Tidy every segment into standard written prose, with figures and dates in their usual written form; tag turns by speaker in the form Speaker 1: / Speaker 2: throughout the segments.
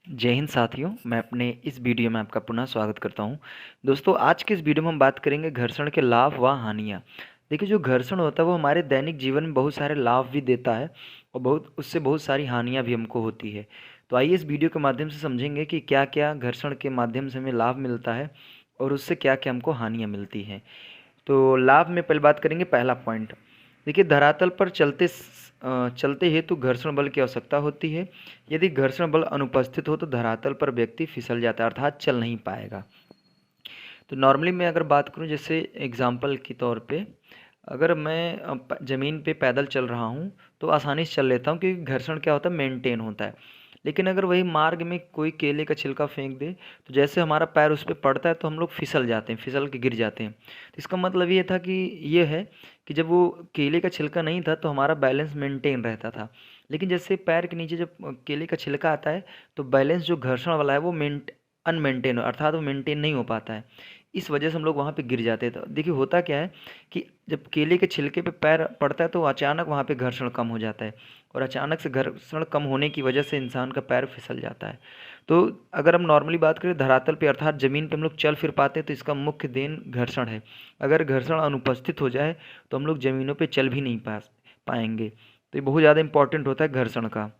Speaker 1: जय हिंद साथियों, मैं अपने इस वीडियो में आपका पुनः स्वागत करता हूं। दोस्तों, आज के इस वीडियो में हम बात करेंगे घर्षण के लाभ व हानियां। देखिए, जो घर्षण होता है वो हमारे दैनिक जीवन में बहुत सारे लाभ भी देता है और उससे बहुत सारी हानियां भी हमको होती है। तो आइए इस वीडियो के माध्यम से समझेंगे कि क्या क्या घर्षण के माध्यम से हमें लाभ मिलता है और उससे क्या क्या हमको हानियाँ मिलती हैं। तो लाभ में पहले बात करेंगे। पहला पॉइंट, देखिए, धरातल पर चलते हेतु घर्षण बल की आवश्यकता होती है। यदि घर्षण बल अनुपस्थित हो तो धरातल पर व्यक्ति फिसल जाता है, अर्थात चल नहीं पाएगा। तो नॉर्मली मैं अगर बात करूं, जैसे एग्जांपल के तौर पे, अगर मैं ज़मीन पे पैदल चल रहा हूं तो आसानी से चल लेता हूं, क्योंकि घर्षण क्या होता है, मेंटेन होता है। लेकिन अगर वही मार्ग में कोई केले का छिलका फेंक दे तो जैसे हमारा पैर उस पर पड़ता है तो हम लोग फिसल जाते हैं, फिसल के गिर जाते हैं। तो इसका मतलब ये था कि ये है कि जब वो केले का छिलका नहीं था तो हमारा बैलेंस मेंटेन रहता था। लेकिन जैसे पैर के नीचे जब केले का छिलका आता है तो बैलेंस जो घर्षण वाला है वो अनमेंटेन, अर्थात वो मेंटेन नहीं हो पाता है। इस वजह से हम लोग वहाँ पे गिर जाते हैं। तो देखिए, होता क्या है कि जब केले के छिलके पे पैर पड़ता है तो अचानक वहाँ पे घर्षण कम हो जाता है, और अचानक से घर्षण कम होने की वजह से इंसान का पैर फिसल जाता है। तो अगर हम नॉर्मली बात करें धरातल पे अर्थात ज़मीन पे हम लोग चल फिर पाते हैं तो इसका मुख्य देन घर्षण है। अगर घर्षण अनुपस्थित हो जाए तो हम लोग ज़मीनों पे चल भी नहीं पाएंगे। तो ये बहुत ज़्यादा इंपॉर्टेंट होता है घर्षण का।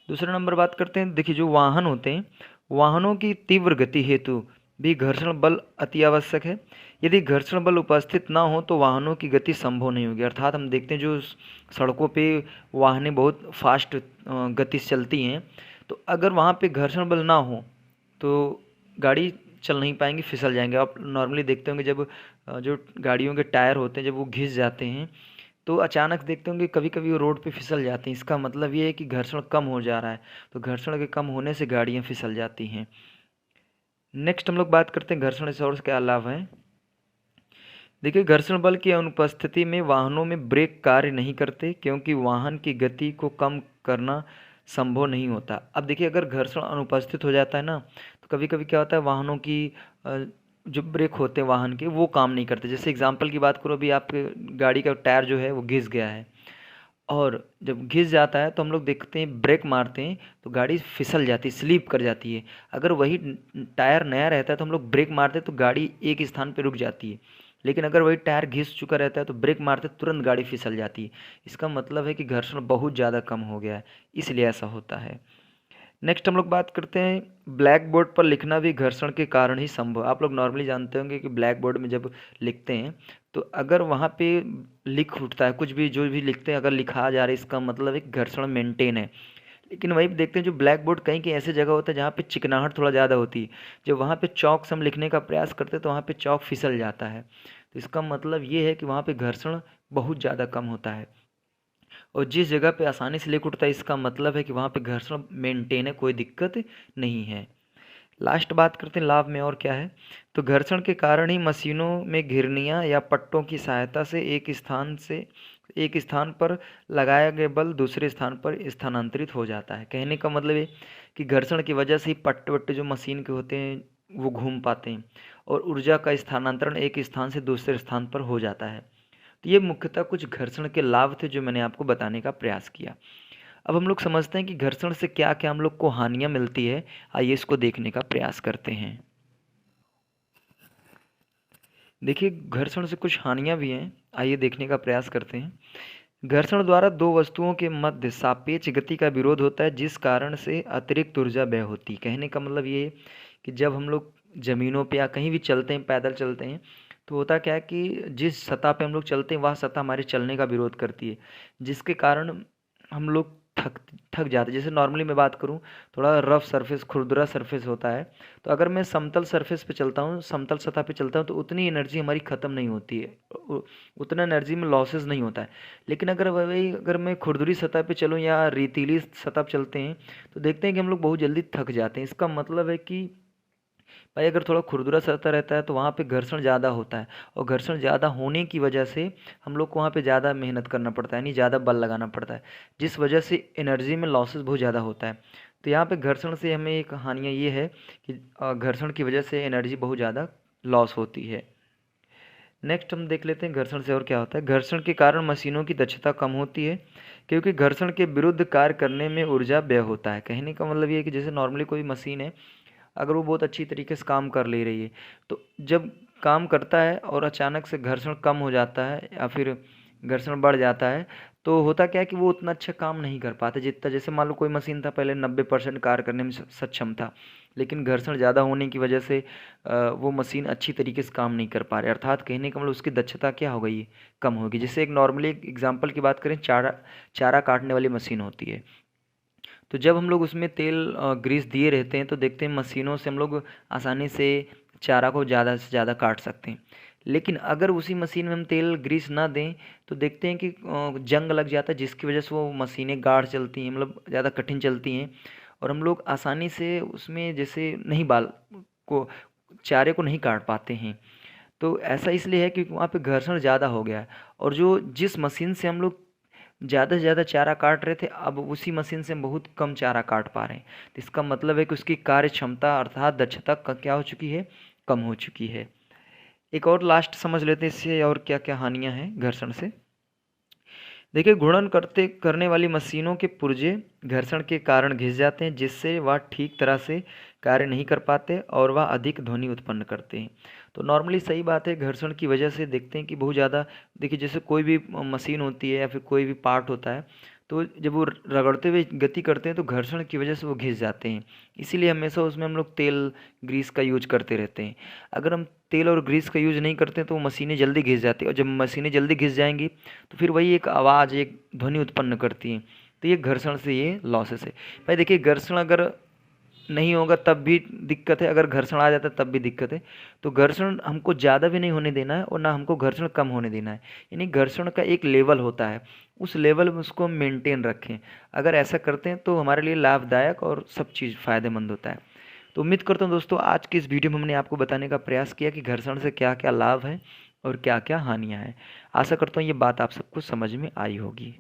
Speaker 1: दूसरा नंबर बात करते हैं। देखिए, जो वाहन होते हैं, वाहनों की तीव्र गति हेतु भी घर्षण बल अति आवश्यक है। यदि घर्षण बल उपस्थित ना हो तो वाहनों की गति संभव नहीं होगी। अर्थात हम देखते हैं जो सड़कों पे वाहनें बहुत फास्ट गति से चलती हैं, तो अगर वहाँ पे घर्षण बल ना हो तो गाड़ी चल नहीं पाएंगी, फिसल जाएंगे। आप नॉर्मली देखते होंगे जब जो गाड़ियों के टायर होते हैं जब वो घिस जाते हैं तो अचानक देखते होंगे कभी कभी वो रोड पे फिसल जाते हैं। इसका मतलब ये है कि घर्षण कम हो जा रहा है, तो घर्षण के कम होने से गाड़ियाँ फिसल जाती हैं। नेक्स्ट हम लोग बात करते हैं घर्षण से और क्या लाभ है। देखिए, घर्षण बल की अनुपस्थिति में वाहनों में ब्रेक कार्य नहीं करते, क्योंकि वाहन की गति को कम करना संभव नहीं होता। अब देखिए, अगर घर्षण अनुपस्थित हो जाता है ना तो कभी कभी क्या होता है, वाहनों की जो ब्रेक होते हैं वाहन के वो काम नहीं करते। जैसे एग्जांपल की बात करो, अभी आपके गाड़ी का टायर जो है वो घिस गया है, और जब घिस जाता है तो हम लोग देखते हैं ब्रेक मारते हैं तो गाड़ी फिसल जाती है, स्लिप कर जाती है। अगर वही टायर नया रहता है तो हम लोग ब्रेक मारते हैं तो गाड़ी एक स्थान पर रुक जाती है। लेकिन अगर वही टायर घिस चुका रहता है तो ब्रेक मारते तुरंत गाड़ी फिसल जाती है। इसका मतलब है कि घर्षण बहुत ज़्यादा कम हो गया है, इसलिए ऐसा होता है। नेक्स्ट हम लोग बात करते हैं, ब्लैक बोर्ड पर लिखना भी घर्षण के कारण ही संभव। आप लोग नॉर्मली जानते होंगे कि ब्लैक बोर्ड में जब लिखते हैं तो अगर वहाँ पे लिख उठता है, कुछ भी जो भी लिखते हैं अगर लिखा जा रहा है, इसका मतलब है कि घर्षण मेंटेन है। लेकिन वही देखते हैं जो ब्लैक बोर्ड कहीं कहीं ऐसे जगह होता है जहाँ पे चिकनाहट थोड़ा ज़्यादा होती है, जब वहाँ पे चौक से हम लिखने का प्रयास करते हैं तो वहाँ पे चौक फिसल जाता है। तो इसका मतलब ये है कि वहाँ पे घर्षण बहुत ज़्यादा कम होता है, और जिस जगह पे आसानी से लीक उठता है इसका मतलब है कि वहाँ पे घर्षण मेंटेन है, कोई दिक्कत नहीं है। लास्ट बात करते हैं लाभ में और क्या है। तो घर्षण के कारण ही मशीनों में घिरनियाँ या पट्टों की सहायता से एक स्थान पर लगाया गया बल दूसरे स्थान पर स्थानांतरित हो जाता है। कहने का मतलब है कि घर्षण की वजह से ही पट्टे वट्टे जो मशीन के होते हैं वो घूम पाते हैं, और ऊर्जा का स्थानांतरण एक स्थान से दूसरे स्थान पर हो जाता है। तो ये मुख्यतः कुछ घर्षण के लाभ थे जो मैंने आपको बताने का प्रयास किया। अब हम लोग समझते हैं कि घर्षण से क्या क्या हम लोग को हानियाँ मिलती है। आइए इसको देखने का प्रयास करते हैं। देखिए, घर्षण से कुछ हानियाँ भी हैं, आइए देखने का प्रयास करते हैं। घर्षण द्वारा दो वस्तुओं के मध्य सापेक्ष गति का विरोध होता है, जिस कारण से अतिरिक्त ऊर्जा व्यय होती है। कहने का मतलब ये है कि जब हम लोग ज़मीनों पे या कहीं भी चलते हैं, पैदल चलते हैं, तो होता क्या है कि जिस सतह पे हम लोग चलते हैं वह सतह हमारे चलने का विरोध करती है, जिसके कारण हम लोग थक थक जाते हैं। जैसे नॉर्मली मैं बात करूँ, थोड़ा रफ सरफेस, खुरदुरा सरफेस होता है, तो अगर मैं समतल सरफेस पे चलता हूँ, समतल सतह पे चलता हूँ, तो उतनी एनर्जी हमारी ख़त्म नहीं होती है, उतना एनर्जी में लॉसेस नहीं होता है। लेकिन अगर मैं खुरदुरी सतह पे चलूँ या रेतीली सतह पे चलते हैं तो देखते हैं कि हम लोग बहुत जल्दी थक जाते हैं। इसका मतलब है कि भाई अगर थोड़ा खुरदुरा सतह रहता है तो वहाँ पे घर्षण ज़्यादा होता है, और घर्षण ज़्यादा होने की वजह से हम लोग को वहाँ पे ज़्यादा मेहनत करना पड़ता है, यानी ज़्यादा बल लगाना पड़ता है, जिस वजह से एनर्जी में लॉसेस बहुत ज़्यादा होता है। तो यहाँ पे घर्षण से हमें एक हानियाँ ये है कि घर्षण की वजह से एनर्जी बहुत ज़्यादा लॉस होती है। नेक्स्ट हम देख लेते हैं घर्षण से और क्या होता है। घर्षण के कारण मशीनों की दक्षता कम होती है, क्योंकि घर्षण के विरुद्ध कार्य करने में ऊर्जा व्यय होता है। कहने का मतलब ये है कि जैसे नॉर्मली कोई मशीन है, अगर वो बहुत अच्छी तरीके से काम कर ले रही है, तो जब काम करता है और अचानक से घर्षण कम हो जाता है या फिर घर्षण बढ़ जाता है, तो होता क्या है कि वो उतना अच्छा काम नहीं कर पाते जितना, जैसे मान लो कोई मशीन था पहले 90% कार्य करने में सक्षम था, लेकिन घर्षण ज़्यादा होने की वजह से वो मशीन अच्छी तरीके से काम नहीं कर पा रहे, अर्थात कहने का मतलब उसकी दक्षता क्या हो गई है, कम होगी। जैसे एक नॉर्मली एक एग्जांपल की बात करें, चारा चारा काटने वाली मशीन होती है, तो जब हम लोग उसमें तेल ग्रीस दिए रहते हैं तो देखते हैं मशीनों से हम लोग आसानी से चारा को ज़्यादा से ज़्यादा काट सकते हैं। लेकिन अगर उसी मशीन में हम तेल ग्रीस ना दें तो देखते हैं कि जंग लग जाता है, जिसकी वजह से वो मशीनें गाढ़ चलती हैं, मतलब ज़्यादा कठिन चलती हैं, और हम लोग आसानी से उसमें जैसे नहीं बाल को चारे को नहीं काट पाते हैं। तो ऐसा इसलिए है क्योंकि वहाँ पे घर्षण ज़्यादा हो गया है, और जो जिस मशीन से हम लोग ज़्यादा से ज़्यादा चारा काट रहे थे, अब उसी मशीन से हम बहुत कम चारा काट पा रहे हैं। तो इसका मतलब है कि उसकी कार्य क्षमता अर्थात दक्षता क्या हो चुकी है, कम हो चुकी है। एक और लास्ट समझ लेते हैं इससे और क्या क्या हानियां हैं घर्षण से। देखिए, घूर्णन करने वाली मशीनों के पुर्जे घर्षण के कारण घिस जाते हैं, जिससे वह ठीक तरह से कार्य नहीं कर पाते और वह अधिक ध्वनि उत्पन्न करते हैं। तो नॉर्मली सही बात है, घर्षण की वजह से देखते हैं कि बहुत ज़्यादा, देखिए जैसे कोई भी मशीन होती है या फिर कोई भी पार्ट होता है, तो जब वो रगड़ते हुए गति करते हैं तो घर्षण की वजह से वो घिस जाते हैं। इसीलिए हमेशा उसमें हम लोग तेल ग्रीस का यूज करते रहते हैं। अगर हम तेल और ग्रीस का यूज नहीं करते तो वो मशीनें जल्दी घिस जाती है, और जब मशीनें जल्दी घिस जाएंगी तो फिर वही एक आवाज़, एक ध्वनि उत्पन्न करती हैं। तो ये घर्षण से ये लॉसेस है। भाई देखिए, घर्षण अगर नहीं होगा तब भी दिक्कत है, अगर घर्षण आ जाता है तब भी दिक्कत है। तो घर्षण हमको ज़्यादा भी नहीं होने देना है और ना हमको घर्षण कम होने देना है। यानी घर्षण का एक लेवल होता है, उस लेवल में उसको हम मेंटेन रखें। अगर ऐसा करते हैं तो हमारे लिए लाभदायक और सब चीज़ फ़ायदेमंद होता है। तो उम्मीद करता हूँ दोस्तों, आज की इस वीडियो में हमने आपको बताने का प्रयास किया कि घर्षण से क्या क्या लाभ है और क्या क्या हानियाँ हैं। आशा करता हूँ ये बात आप सबको समझ में आई होगी।